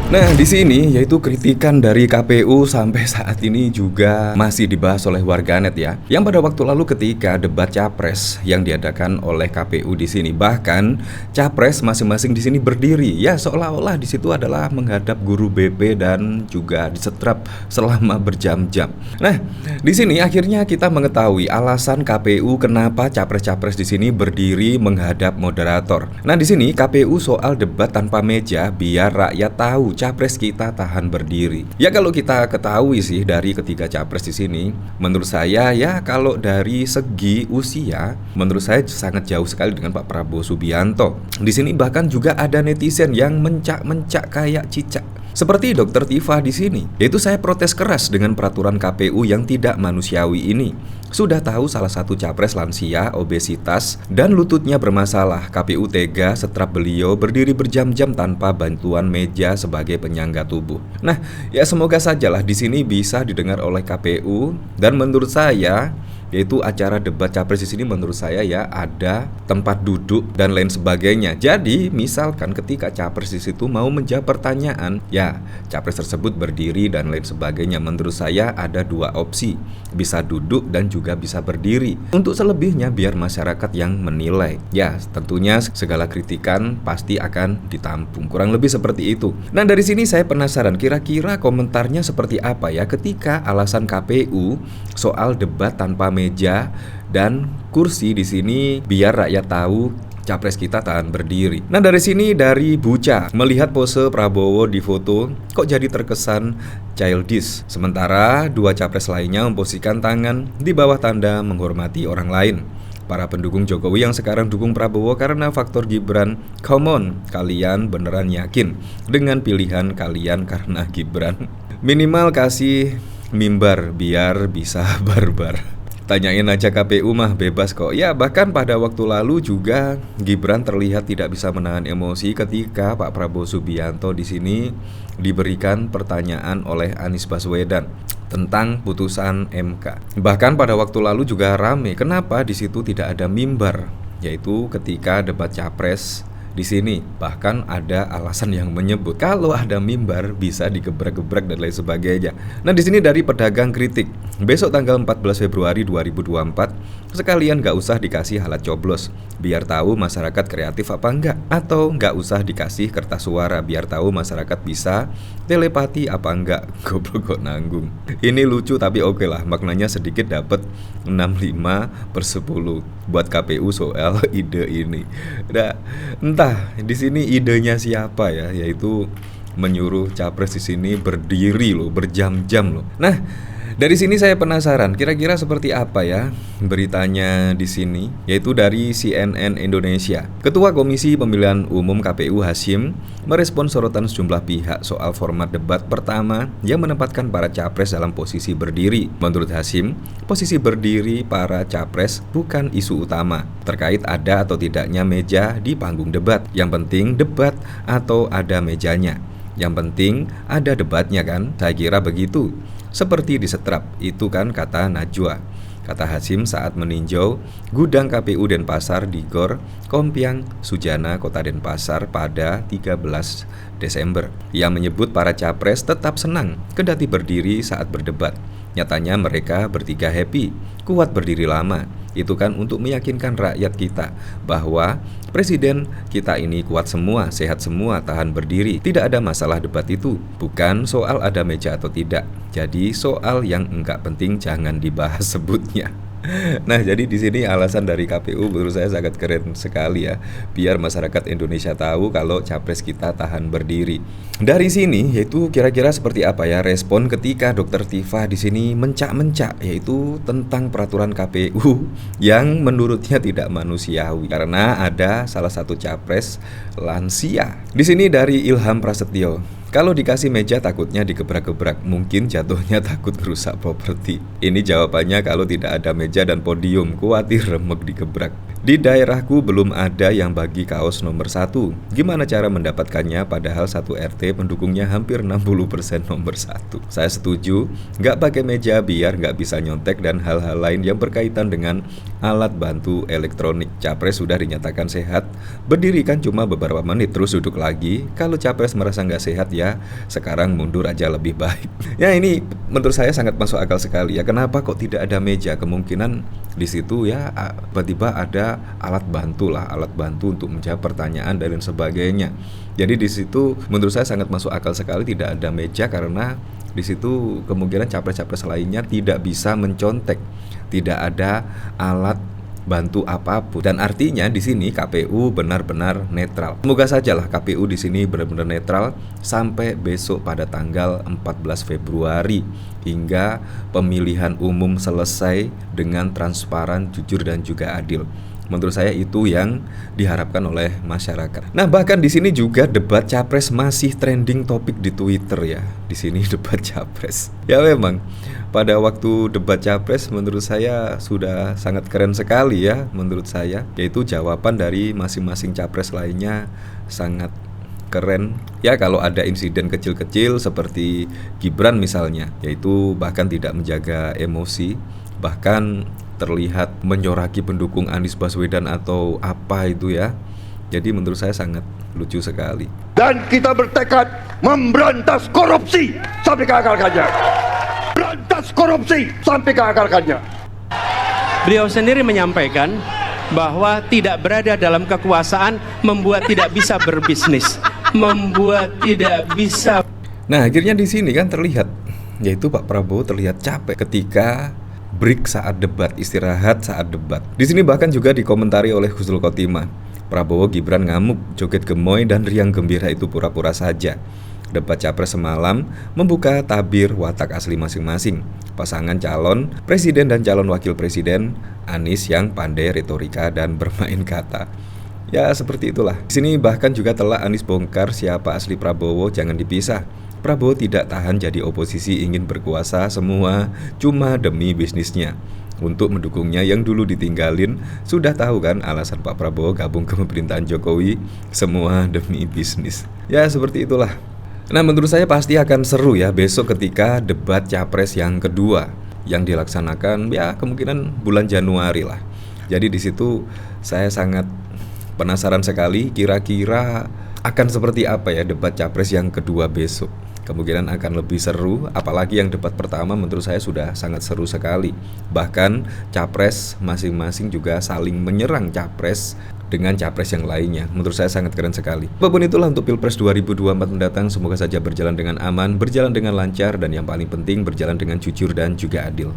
Nah, di sini yaitu kritikan dari KPU sampai saat ini juga masih dibahas oleh warganet ya. Yang pada waktu lalu ketika debat capres yang diadakan oleh KPU di sini, bahkan capres masing-masing di sini berdiri ya, seolah-olah di situ adalah menghadap guru BP dan juga disetrap selama berjam-jam. Nah, di sini akhirnya kita mengetahui alasan KPU kenapa capres-capres di sini berdiri menghadap moderator. Nah, di sini KPU soal debat tanpa meja biar rakyat tahu capres kita tahan berdiri. Ya kalau kita ketahui sih dari ketiga capres di sini, menurut saya ya kalau dari segi usia, menurut saya sangat jauh sekali dengan Pak Prabowo Subianto. Di sini bahkan juga ada netizen yang mencak-mencak kayak cicak. Seperti Dokter Tifa di sini, yaitu saya protes keras dengan peraturan KPU yang tidak manusiawi ini. Sudah tahu salah satu capres lansia, obesitas, dan lututnya bermasalah. KPU tega setrap beliau berdiri berjam-jam tanpa bantuan meja sebagai penyangga tubuh. Nah, ya semoga sajalah di sini bisa didengar oleh KPU, dan menurut saya yaitu acara debat capres di sini menurut saya ya ada tempat duduk dan lain sebagainya. Jadi misalkan ketika capres di situ mau menjawab pertanyaan, ya capres tersebut berdiri dan lain sebagainya. Menurut saya ada dua opsi, bisa duduk dan juga bisa berdiri. Untuk selebihnya biar masyarakat yang menilai. Ya tentunya segala kritikan pasti akan ditampung. Kurang lebih seperti itu. Nah dari sini saya penasaran kira-kira komentarnya seperti apa ya ketika alasan KPU soal debat tanpa meja dan kursi di sini biar rakyat tahu capres kita tahan berdiri. Nah dari sini dari Buca melihat pose Prabowo di foto kok jadi terkesan childish. Sementara dua capres lainnya memposisikan tangan di bawah tanda menghormati orang lain. Para pendukung Jokowi yang sekarang dukung Prabowo karena faktor Gibran. Come on, kalian beneran yakin dengan pilihan kalian karena Gibran? Minimal kasih mimbar biar bisa barbar. Tanyain aja KPU mah bebas kok. Ya bahkan pada waktu lalu juga Gibran terlihat tidak bisa menahan emosi ketika Pak Prabowo Subianto di sini diberikan pertanyaan oleh Anies Baswedan tentang putusan MK. Bahkan pada waktu lalu juga rame kenapa di situ tidak ada mimbar, yaitu ketika debat capres. Di sini bahkan ada alasan yang menyebut kalau ada mimbar bisa digebrak-gebrak dan lain sebagainya. Nah di sini dari pedagang kritik, besok tanggal 14 Februari 2024 sekalian gak usah dikasih alat coblos biar tahu masyarakat kreatif apa enggak, atau gak usah dikasih kertas suara biar tahu masyarakat bisa telepati apa enggak. Goblok kok nanggung. Ini lucu tapi oke lah, maknanya sedikit dapat 65/10 buat KPU soal ide ini. Nah, entah di sini idenya siapa ya, yaitu menyuruh capres di sini berdiri loh, berjam-jam loh. Nah, dari sini saya penasaran, kira-kira seperti apa ya beritanya di sini, yaitu dari CNN Indonesia. Ketua Komisi Pemilihan Umum KPU Hasyim merespon sorotan sejumlah pihak soal format debat pertama yang menempatkan para capres dalam posisi berdiri. Menurut Hasyim, posisi berdiri para capres bukan isu utama terkait ada atau tidaknya meja di panggung debat. Yang penting debat atau ada mejanya. Yang penting ada debatnya kan, saya kira begitu. Seperti disetrap, itu kan kata Najwa. Kata Hasyim saat meninjau gudang KPU Denpasar di Gor Kompiang Sujana, Kota Denpasar pada 13 Desember. Ia menyebut para capres tetap senang kendati berdiri saat berdebat. Nyatanya mereka bertiga happy, kuat berdiri lama. Itu kan untuk meyakinkan rakyat kita bahwa presiden kita ini kuat semua, sehat semua, tahan berdiri. Tidak ada masalah debat itu. Bukan soal ada meja atau tidak. Jadi soal yang enggak penting jangan dibahas sebutnya. Nah, jadi di sini alasan dari KPU menurut saya sangat keren sekali ya, biar masyarakat Indonesia tahu kalau capres kita tahan berdiri. Dari sini yaitu kira-kira seperti apa ya respon ketika Dokter Tifa di sini mencak-mencak, yaitu tentang peraturan KPU yang menurutnya tidak manusiawi karena ada salah satu capres lansia. Di sini dari Ilham Prasetyo. Kalau dikasih meja takutnya digebrak-gebrak, mungkin jatuhnya takut merusak properti. Ini jawabannya kalau tidak ada meja dan podium, khawatir remek digebrak. Di daerahku belum ada yang bagi kaos nomor 1. Gimana cara mendapatkannya padahal satu RT pendukungnya hampir 60% nomor 1. Saya setuju, nggak pakai meja biar nggak bisa nyontek dan hal-hal lain yang berkaitan dengan alat bantu elektronik. Capres sudah dinyatakan sehat, berdiri kan cuma beberapa menit terus duduk lagi. Kalau capres merasa nggak sehat ya sekarang mundur aja lebih baik. Ya ini menurut saya sangat masuk akal sekali ya. Kenapa kok tidak ada meja? Kemungkinan di situ ya tiba-tiba ada alat bantu untuk menjawab pertanyaan dan lain sebagainya. Jadi di situ menurut saya sangat masuk akal sekali tidak ada meja karena di situ kemungkinan capres-capres lainnya tidak bisa mencontek, tidak ada alat bantu apapun. Dan artinya di sini KPU benar-benar netral. Semoga sajalah KPU di sini benar-benar netral sampai besok pada tanggal 14 Februari hingga pemilihan umum selesai dengan transparan, jujur dan juga adil. Menurut saya itu yang diharapkan oleh masyarakat. Nah, bahkan di sini juga debat capres masih trending topik di Twitter ya. Di sini debat capres. Ya memang pada waktu debat capres menurut saya sudah sangat keren sekali ya menurut saya, yaitu jawaban dari masing-masing capres lainnya sangat keren. Ya kalau ada insiden kecil-kecil seperti Gibran misalnya, yaitu bahkan tidak menjaga emosi, bahkan terlihat menyoraki pendukung Anies Baswedan atau apa itu ya. Jadi menurut saya sangat lucu sekali. Dan kita bertekad memberantas korupsi sampai ke akar-akarnya. Berantas korupsi sampai ke akar-akarnya. Beliau sendiri menyampaikan bahwa tidak berada dalam kekuasaan membuat tidak bisa berbisnis, membuat tidak bisa. Nah, akhirnya di sini kan terlihat, yaitu Pak Prabowo terlihat capek ketika break saat debat, istirahat saat debat. Di sini bahkan juga dikomentari oleh Husnul Khotimah. Prabowo Gibran ngamuk, joget gemoy dan riang gembira itu pura-pura saja. Debat capres semalam membuka tabir watak asli masing-masing. Pasangan calon presiden dan calon wakil presiden, Anies yang pandai retorika dan bermain kata. Ya seperti itulah. Di sini bahkan juga telah Anies bongkar siapa asli Prabowo, jangan dipisah. Prabowo tidak tahan jadi oposisi ingin berkuasa semua cuma demi bisnisnya. Untuk mendukungnya yang dulu ditinggalin, sudah tahu kan alasan Pak Prabowo gabung ke pemerintahan Jokowi, semua demi bisnis. Ya seperti itulah. Nah menurut saya pasti akan seru ya besok ketika debat capres yang kedua yang dilaksanakan ya kemungkinan bulan Januari lah. Jadi di situ saya sangat penasaran sekali kira-kira akan seperti apa ya debat capres yang kedua besok. Kemungkinan akan lebih seru, apalagi yang debat pertama menurut saya sudah sangat seru sekali. Bahkan capres masing-masing juga saling menyerang capres dengan capres yang lainnya. Menurut saya sangat keren sekali. Apapun itulah untuk Pilpres 2024 mendatang, semoga saja berjalan dengan aman, berjalan dengan lancar, dan yang paling penting berjalan dengan jujur dan juga adil.